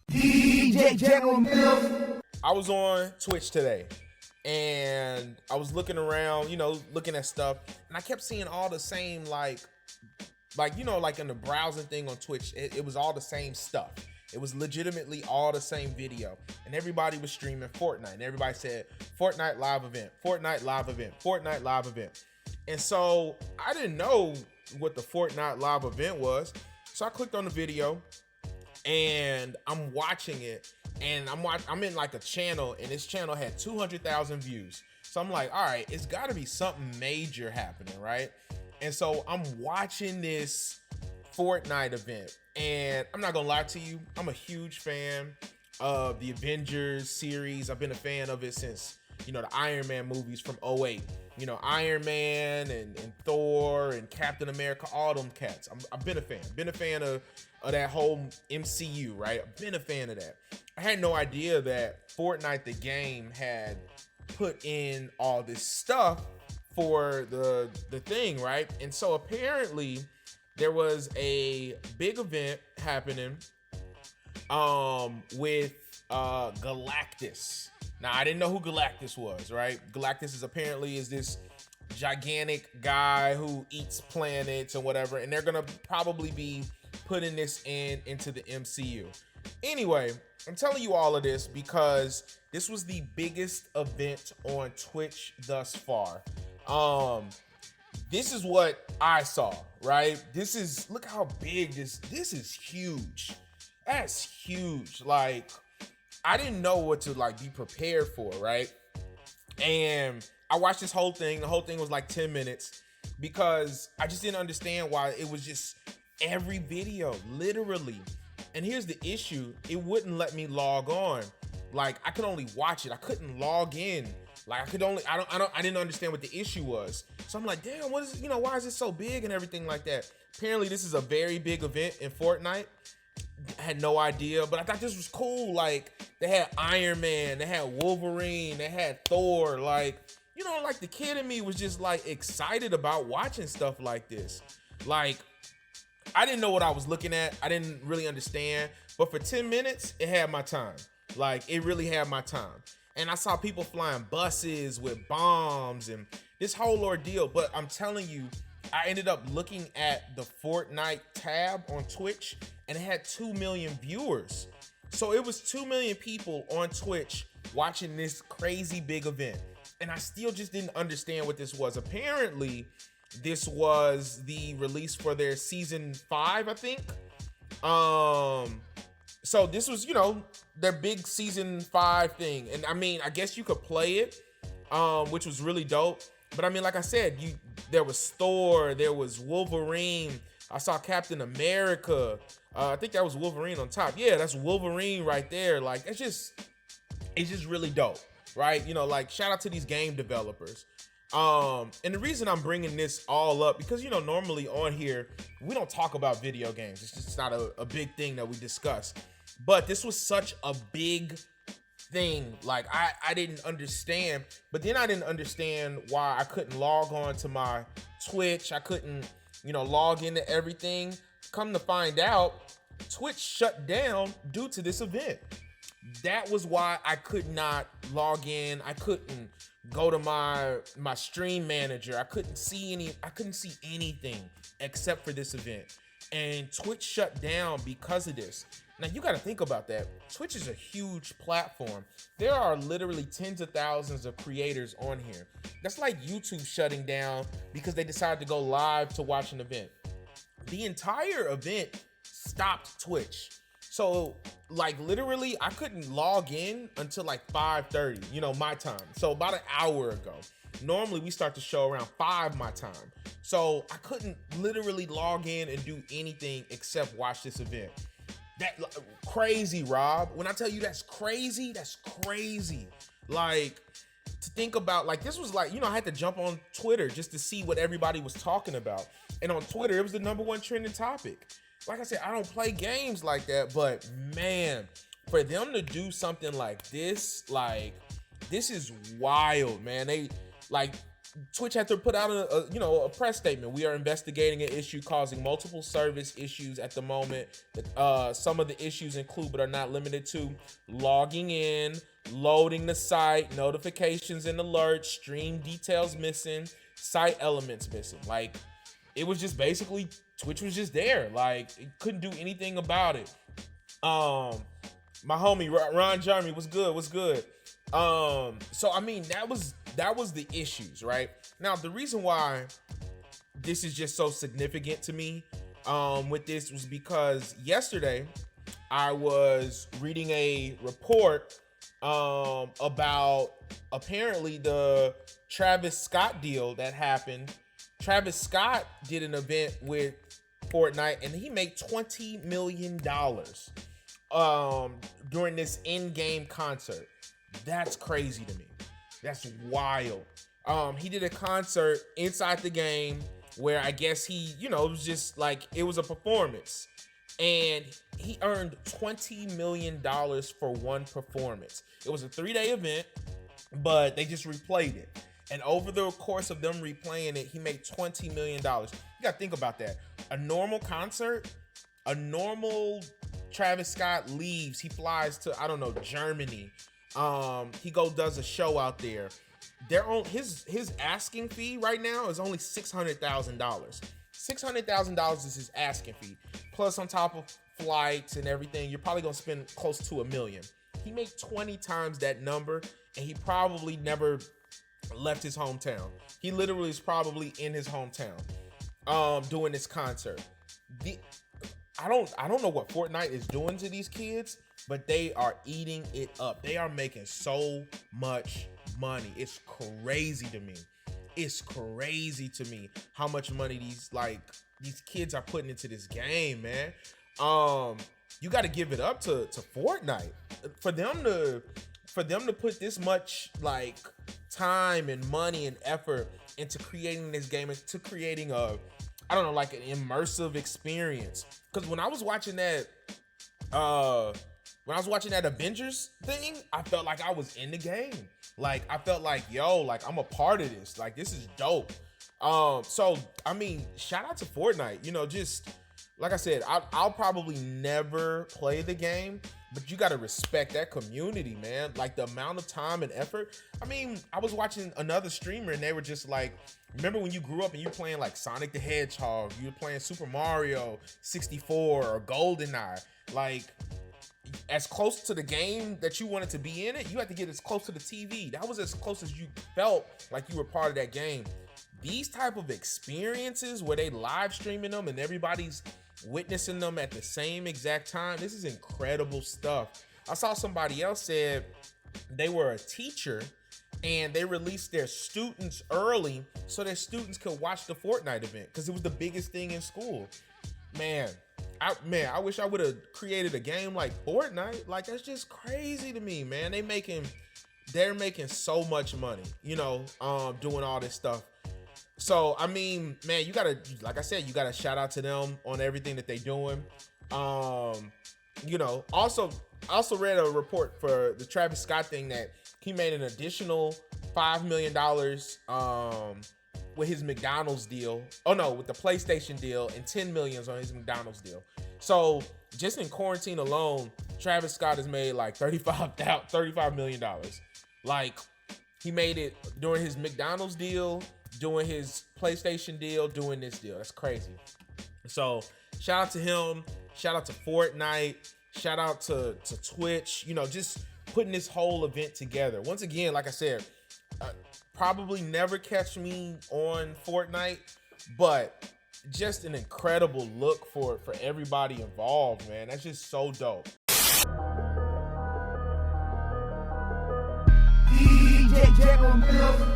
DJ General Mills. I was on Twitch today and I was looking around, looking at stuff, and I kept seeing all the same, like in the browsing thing on Twitch, it was all the same stuff. It was legitimately all the same video, and everybody was streaming Fortnite, and everybody said Fortnite live event, Fortnite live event, Fortnite live event. And so I didn't know what the Fortnite live event was. So I clicked on the video and I'm watching it, and I'm in like a channel, and this channel had 200,000 views. So I'm like, all right, it's gotta be something major happening, right? And so I'm watching this Fortnite event, and I'm not gonna lie to you, I'm a huge fan of the Avengers series. I've been a fan of it since, the Iron Man movies from '08. Iron Man and Thor and Captain America, all them cats. I've been a fan of that whole MCU, right? I've been a fan of that. I had no idea that Fortnite, the game, had put in all this stuff for the thing, right? And so apparently there was a big event happening with Galactus. Now, I didn't know who Galactus was, right? Galactus is this gigantic guy who eats planets and whatever, and they're gonna probably be putting this into the MCU. Anyway, I'm telling you all of this because this was the biggest event on Twitch thus far. This is what I saw, right? Look how big this is huge. That's huge. Like, I didn't know what to be prepared for, right? And I watched this whole thing. The whole thing was like 10 minutes because I just didn't understand why it was just every video, literally. And here's the issue. It wouldn't let me log on. Like, I could only watch it. I couldn't log in. Like, I didn't understand what the issue was. So I'm like, damn, what is, why is it so big and everything like that? Apparently this is a very big event in Fortnite. I had no idea, but I thought this was cool. Like, they had Iron Man, they had Wolverine, they had Thor. Like the kid in me was just like excited about watching stuff like this. Like, I didn't know what I was looking at. I didn't really understand, but for 10 minutes, it had my time. Like, it really had my time. And I saw people flying buses with bombs and this whole ordeal. But I'm telling you, I ended up looking at the Fortnite tab on Twitch, and it had 2 million viewers. So it was 2 million people on Twitch watching this crazy big event. And I still just didn't understand what this was. Apparently, this was the release for their season 5, I think. So this was, their big season 5 thing. And I mean, I guess you could play it, which was really dope. But I mean, like I said, there was Thor, there was Wolverine. I saw Captain America. I think that was Wolverine on top. Yeah, that's Wolverine right there. Like, it's just really dope, right? Shout out to these game developers. And the reason I'm bringing this all up, because, normally on here, we don't talk about video games. It's just not a big thing that we discuss. But this was such a big thing. Like, I didn't understand, but then I didn't understand why I couldn't log on to my Twitch. I couldn't, log into everything. Come to find out, Twitch shut down due to this event. That was why I could not log in. I couldn't go to my stream manager. I couldn't see anything except for this event. And Twitch shut down because of this. Now, you got to think about that. Twitch is a huge platform. There are literally tens of thousands of creators on here. That's like YouTube shutting down because they decided to go live to watch an event. The entire event stopped Twitch. So, literally, I couldn't log in until 5:30, my time. So about an hour ago. Normally, we start the show around 5 my time. So I couldn't literally log in and do anything except watch this event. That crazy, Rob. When I tell you that's crazy, that's crazy. To think about, this was I had to jump on Twitter just to see what everybody was talking about. And on Twitter, it was the #1 trending topic. Like I said, I don't play games like that, but man, for them to do something like this, this is wild, man. They Twitch had to put out a press statement. We are investigating an issue causing multiple service issues at the moment. Some of the issues include, but are not limited to, logging in, loading the site, notifications and alerts, stream details missing, site elements missing. Like, it was just basically Twitch was just there. Like, it couldn't do anything about it. My homie Ron Jeremy was good. So I mean, that was the issues, right? Now, the reason why this is just so significant to me with this was because yesterday I was reading a report about apparently the Travis Scott deal that happened. Travis Scott did an event with Fortnite and he made $20 million during this in-game concert. That's crazy to me. That's wild. He did a concert inside the game where I guess he, it was just like, it was a performance. And he earned $20 million for one performance. It was a 3-day event, but they just replayed it. And over the course of them replaying it, he made $20 million. You gotta think about that. A normal concert, a normal Travis Scott leaves, he flies to, I don't know, Germany. He does a show out there. His asking fee right now is only $600,000. $600,000 is his asking fee. Plus on top of flights and everything, you're probably gonna spend close to $1 million. He made 20 times that number, and he probably never left his hometown. He literally is probably in his hometown, doing this concert. I don't know what Fortnite is doing to these kids, but they are eating it up. They are making so much money. It's crazy to me. It's crazy to me how much money these kids are putting into this game, man. You got to give it up to Fortnite for them to put this much like time and money and effort into creating this game, into creating I don't know, like an immersive experience. Because when I was watching that Avengers thing, I felt like I was in the game. Like, I felt like, like I'm a part of this. Like, this is dope. So I mean, shout out to Fortnite. Just like I said, I'll probably never play the game, but you gotta respect that community, man. Like, the amount of time and effort. I mean, I was watching another streamer and they were just like, remember when you grew up and you were playing like Sonic the Hedgehog, you were playing Super Mario 64 or GoldenEye, like, as close to the game that you wanted to be in it, you had to get as close to the TV. That was as close as you felt like you were part of that game. These type of experiences where they live streaming them and everybody's witnessing them at the same exact time, this is incredible stuff. I saw somebody else said they were a teacher and they released their students early so their students could watch the Fortnite event because it was the biggest thing in school. I wish I would have created a game like Fortnite. Like, that's just crazy to me, man. They're making so much money, doing all this stuff. So, I mean, man, like I said, you gotta shout out to them on everything that they're doing. Also, I also read a report for the Travis Scott thing that he made an additional $5 million with his McDonald's deal. Oh no, with the PlayStation deal, and $10 million on his McDonald's deal. So just in quarantine alone, Travis Scott has made like $35 million. Like, he made it during his McDonald's deal, doing his PlayStation deal, doing this deal. That's crazy. So shout out to him. Shout out to Fortnite. Shout out to Twitch. Just putting this whole event together. Once again, like I said, probably never catch me on Fortnite, but just an incredible look for everybody involved, man. That's just so dope. DJ General Mills.